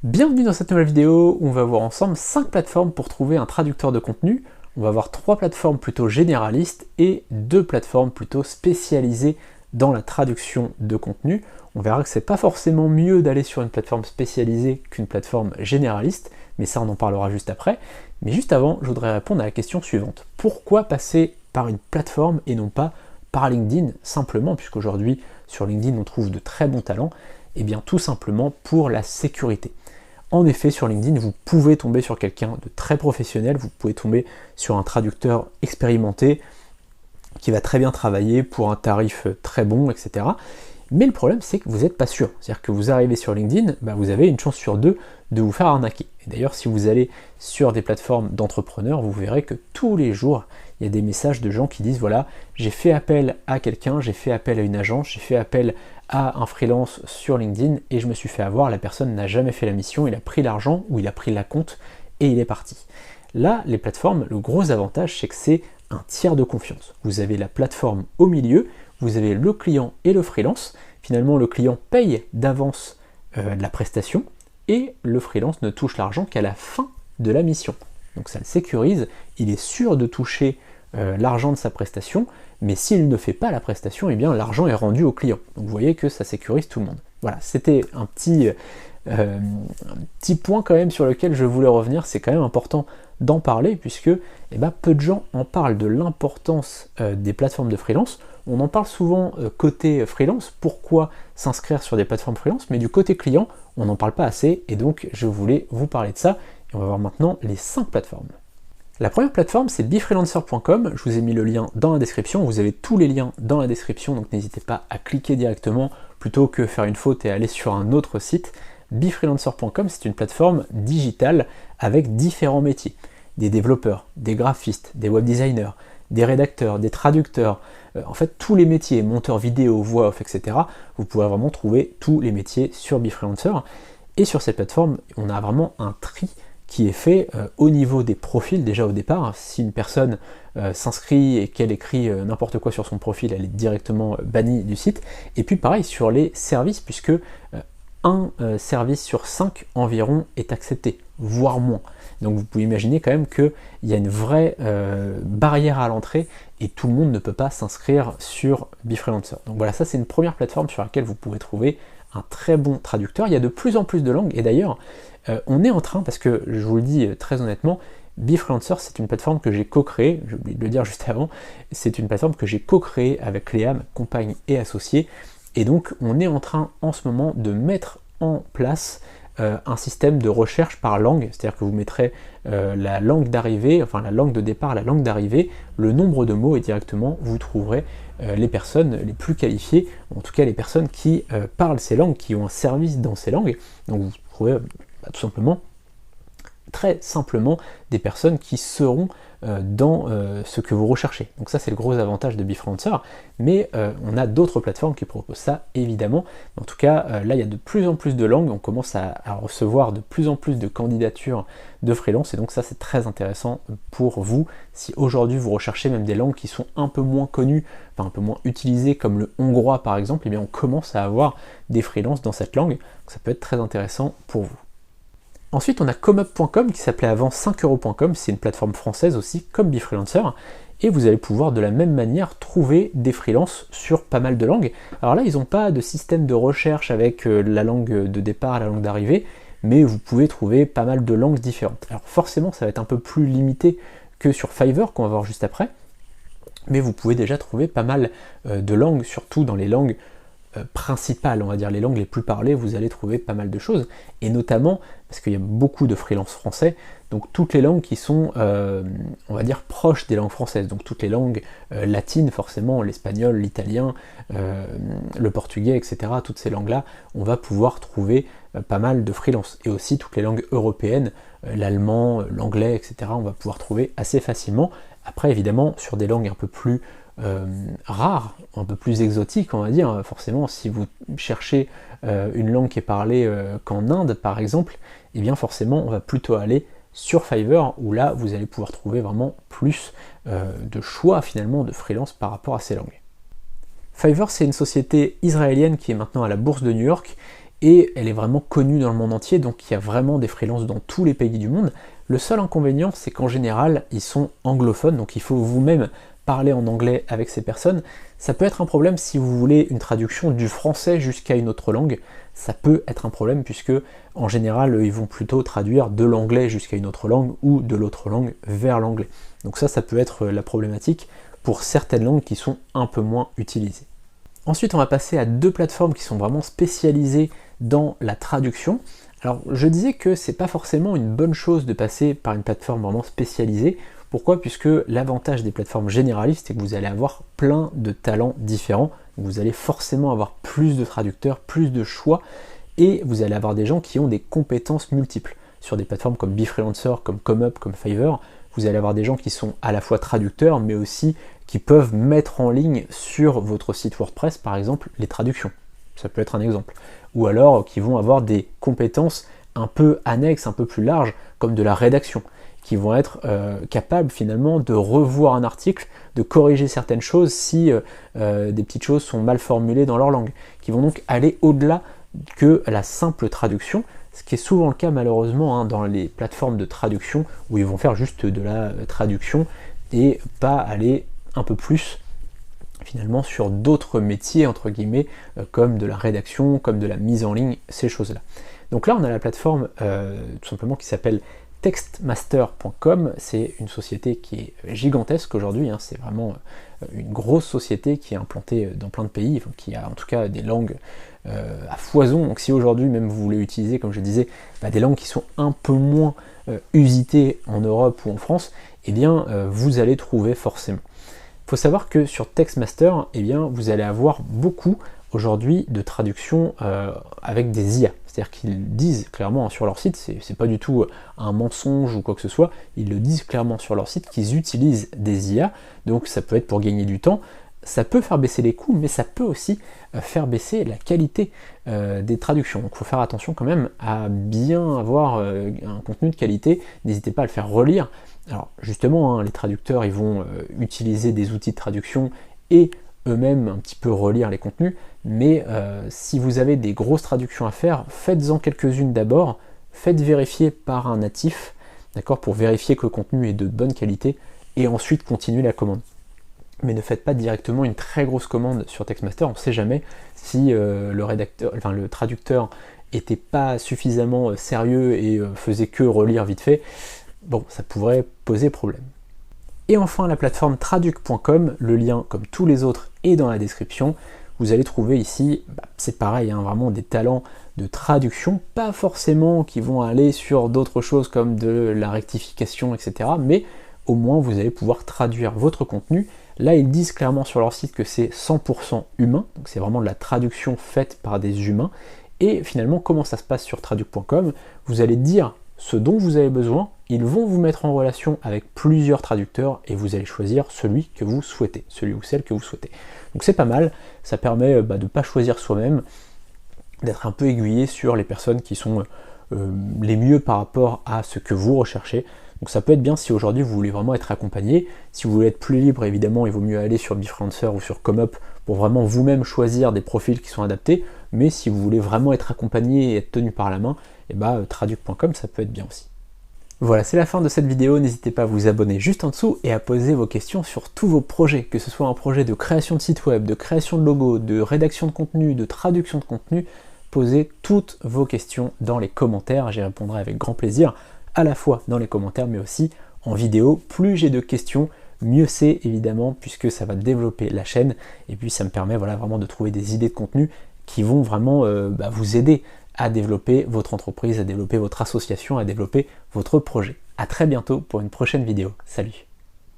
Bienvenue dans cette nouvelle vidéo où on va voir ensemble 5 plateformes pour trouver un traducteur de contenu. On va voir 3 plateformes plutôt généralistes et 2 plateformes plutôt spécialisées dans la traduction de contenu. On verra que c'est pas forcément mieux d'aller sur une plateforme spécialisée qu'une plateforme généraliste, mais ça on en parlera juste après. Mais juste avant, je voudrais répondre à la question suivante. Pourquoi passer par une plateforme et non pas par LinkedIn simplement, puisqu'aujourd'hui sur LinkedIn on trouve de très bons talents? Eh bien tout simplement pour la sécurité. En effet, sur LinkedIn, vous pouvez tomber sur quelqu'un de très professionnel, vous pouvez tomber sur un traducteur expérimenté qui va très bien travailler pour un tarif très bon, etc. Mais le problème, c'est que vous n'êtes pas sûr. C'est-à-dire que vous arrivez sur LinkedIn, vous avez une chance sur deux de vous faire arnaquer. Et d'ailleurs, si vous allez sur des plateformes d'entrepreneurs, vous verrez que tous les jours, il y a des messages de gens qui disent, voilà, j'ai fait appel à quelqu'un, j'ai fait appel à une agence, j'ai fait appel à un freelance sur LinkedIn et je me suis fait avoir, la personne n'a jamais fait la mission, il a pris l'argent ou il a pris la compte et il est parti. Là, les plateformes, le gros avantage, c'est que c'est un tiers de confiance. Vous avez la plateforme au milieu, vous avez le client et le freelance. Finalement, le client paye d'avance la prestation et le freelance ne touche l'argent qu'à la fin de la mission. Donc ça le sécurise, il est sûr de toucher l'argent de sa prestation, mais s'il ne fait pas la prestation, eh bien l'argent est rendu au client. Donc vous voyez que ça sécurise tout le monde. Voilà, c'était un petit point quand même sur lequel je voulais revenir, c'est quand même important d'en parler puisque peu de gens en parlent de l'importance des plateformes de freelance. On en parle souvent côté freelance, pourquoi s'inscrire sur des plateformes freelance, mais du côté client, on n'en parle pas assez et donc je voulais vous parler de ça et on va voir maintenant les 5 plateformes. La première plateforme, c'est befreelancer.com, je vous ai mis le lien dans la description, vous avez tous les liens dans la description, donc n'hésitez pas à cliquer directement plutôt que faire une faute et aller sur un autre site. Befreelancer.com, c'est une plateforme digitale avec différents métiers. Des développeurs, des graphistes, des web designers, des rédacteurs, des traducteurs, en fait tous les métiers, monteurs vidéo, voix off, etc. Vous pourrez vraiment trouver tous les métiers sur Befreelancer. Et sur cette plateforme, on a vraiment un tri qui est fait au niveau des profils déjà au départ. Si une personne s'inscrit et qu'elle écrit n'importe quoi sur son profil, elle est directement bannie du site. Et puis pareil sur les services, puisque un service sur 5 environ est accepté, voire moins. Donc vous pouvez imaginer quand même qu'il y a une vraie barrière à l'entrée et tout le monde ne peut pas s'inscrire sur Befreelancer. Donc voilà, ça c'est une première plateforme sur laquelle vous pouvez trouver un très bon traducteur. Il y a de plus en plus de langues et d'ailleurs on est en train, parce que je vous le dis très honnêtement, Befreelancer c'est une plateforme que j'ai co-créée, j'ai oublié de le dire juste avant, c'est une plateforme que j'ai co-créée avec Léa, ma compagne et associée, et donc on est en train en ce moment de mettre en place un système de recherche par langue, c'est-à-dire que vous mettrez la langue d'arrivée, enfin la langue de départ, la langue d'arrivée, le nombre de mots et directement vous trouverez les personnes les plus qualifiées, en tout cas les personnes qui parlent ces langues, qui ont un service dans ces langues, donc vous trouvez tout simplement, très simplement, des personnes qui seront dans ce que vous recherchez. Donc ça c'est le gros avantage de Befreelancer, mais on a d'autres plateformes qui proposent ça évidemment. En tout cas là il y a de plus en plus de langues, on commence à recevoir de plus en plus de candidatures de freelance et donc ça c'est très intéressant pour vous si aujourd'hui vous recherchez même des langues qui sont un peu moins connues, enfin un peu moins utilisées comme le hongrois par exemple, et bien on commence à avoir des freelances dans cette langue, donc ça peut être très intéressant pour vous. Ensuite, on a comup.com qui s'appelait avant 5euros.com, c'est une plateforme française aussi, comme Befreelancer, et vous allez pouvoir de la même manière trouver des freelances sur pas mal de langues. Alors là, ils n'ont pas de système de recherche avec la langue de départ, la langue d'arrivée, mais vous pouvez trouver pas mal de langues différentes. Alors forcément, ça va être un peu plus limité que sur Fiverr, qu'on va voir juste après, mais vous pouvez déjà trouver pas mal de langues, surtout dans les langues principales, on va dire les langues les plus parlées, vous allez trouver pas mal de choses, et notamment parce qu'il y a beaucoup de freelance français, donc toutes les langues qui sont, on va dire, proches des langues françaises, donc toutes les langues latines forcément, l'espagnol, l'italien, le portugais, etc., toutes ces langues-là, on va pouvoir trouver pas mal de freelance, et aussi toutes les langues européennes, l'allemand, l'anglais, etc., on va pouvoir trouver assez facilement. Après évidemment, sur des langues un peu plus rares, un peu plus exotiques, on va dire. Forcément, si vous cherchez une langue qui est parlée qu'en Inde, par exemple, eh bien forcément, on va plutôt aller sur Fiverr, où là, vous allez pouvoir trouver vraiment plus de choix, finalement, de freelance par rapport à ces langues. Fiverr, c'est une société israélienne qui est maintenant à la bourse de New York, et elle est vraiment connue dans le monde entier, donc il y a vraiment des freelances dans tous les pays du monde. Le seul inconvénient, c'est qu'en général, ils sont anglophones, donc il faut vous-même parler en anglais avec ces personnes. Ça peut être un problème si vous voulez une traduction du français jusqu'à une autre langue. Ça peut être un problème puisque en général ils vont plutôt traduire de l'anglais jusqu'à une autre langue ou de l'autre langue vers l'anglais. Donc ça peut être la problématique pour certaines langues qui sont un peu moins utilisées. Ensuite on va passer à deux plateformes qui sont vraiment spécialisées dans la traduction. Alors je disais que c'est pas forcément une bonne chose de passer par une plateforme vraiment spécialisée. Pourquoi? Puisque l'avantage des plateformes généralistes, c'est que vous allez avoir plein de talents différents. Vous allez forcément avoir plus de traducteurs, plus de choix, et vous allez avoir des gens qui ont des compétences multiples. Sur des plateformes comme Befreelancer, comme ComeUp, comme Fiverr, vous allez avoir des gens qui sont à la fois traducteurs, mais aussi qui peuvent mettre en ligne sur votre site WordPress, par exemple, les traductions. Ça peut être un exemple. Ou alors qui vont avoir des compétences un peu annexes, un peu plus larges, comme de la rédaction, qui vont être capables finalement de revoir un article, de corriger certaines choses si des petites choses sont mal formulées dans leur langue, qui vont donc aller au-delà que la simple traduction, ce qui est souvent le cas malheureusement dans les plateformes de traduction où ils vont faire juste de la traduction et pas aller un peu plus finalement sur d'autres métiers entre guillemets comme de la rédaction, comme de la mise en ligne, ces choses-là. Donc là on a la plateforme tout simplement qui s'appelle Textmaster.com, c'est une société qui est gigantesque aujourd'hui, c'est vraiment une grosse société qui est implantée dans plein de pays, qui a en tout cas des langues à foison. Donc si aujourd'hui même vous voulez utiliser, comme je disais, des langues qui sont un peu moins usitées en Europe ou en France, eh bien vous allez trouver forcément. Il faut savoir que sur Textmaster, eh bien, vous allez avoir beaucoup aujourd'hui de traductions avec des IA. C'est-à-dire qu'ils disent clairement sur leur site, c'est pas du tout un mensonge ou quoi que ce soit, ils le disent clairement sur leur site qu'ils utilisent des IA, donc ça peut être pour gagner du temps, ça peut faire baisser les coûts, mais ça peut aussi faire baisser la qualité des traductions. Donc il faut faire attention quand même à bien avoir un contenu de qualité, n'hésitez pas à le faire relire. Alors justement, les traducteurs ils vont utiliser des outils de traduction et eux-mêmes un petit peu relire les contenus, mais si vous avez des grosses traductions à faire, faites-en quelques-unes d'abord, faites vérifier par un natif, d'accord, pour vérifier que le contenu est de bonne qualité, et ensuite continuez la commande. Mais ne faites pas directement une très grosse commande sur Textmaster, on ne sait jamais si le traducteur était pas suffisamment sérieux et faisait que relire vite fait, bon, ça pourrait poser problème. Et enfin la plateforme traduc.com, le lien comme tous les autres est dans la description. Vous allez trouver ici, c'est pareil, vraiment des talents de traduction, pas forcément qui vont aller sur d'autres choses comme de la rectification, etc. Mais au moins vous allez pouvoir traduire votre contenu. Là ils disent clairement sur leur site que c'est 100% humain, donc c'est vraiment de la traduction faite par des humains. Et finalement comment ça se passe sur traduc.com, vous allez dire ce dont vous avez besoin, ils vont vous mettre en relation avec plusieurs traducteurs et vous allez choisir celui que vous souhaitez, celui ou celle que vous souhaitez. Donc c'est pas mal, ça permet de ne pas choisir soi-même, d'être un peu aiguillé sur les personnes qui sont les mieux par rapport à ce que vous recherchez. Donc ça peut être bien si aujourd'hui vous voulez vraiment être accompagné. Si vous voulez être plus libre, évidemment, il vaut mieux aller sur Befreelancer ou sur ComeUp pour vraiment vous-même choisir des profils qui sont adaptés. Mais si vous voulez vraiment être accompagné et être tenu par la main, traduc.com ça peut être bien aussi. Voilà, c'est la fin de cette vidéo, n'hésitez pas à vous abonner juste en dessous et à poser vos questions sur tous vos projets, que ce soit un projet de création de site web, de création de logo, de rédaction de contenu, de traduction de contenu, posez toutes vos questions dans les commentaires, j'y répondrai avec grand plaisir, à la fois dans les commentaires mais aussi en vidéo. Plus j'ai de questions, mieux c'est évidemment, puisque ça va développer la chaîne, et puis ça me permet vraiment de trouver des idées de contenu qui vont vraiment vous aider à développer votre entreprise, à développer votre association, à développer votre projet. A très bientôt pour une prochaine vidéo. Salut!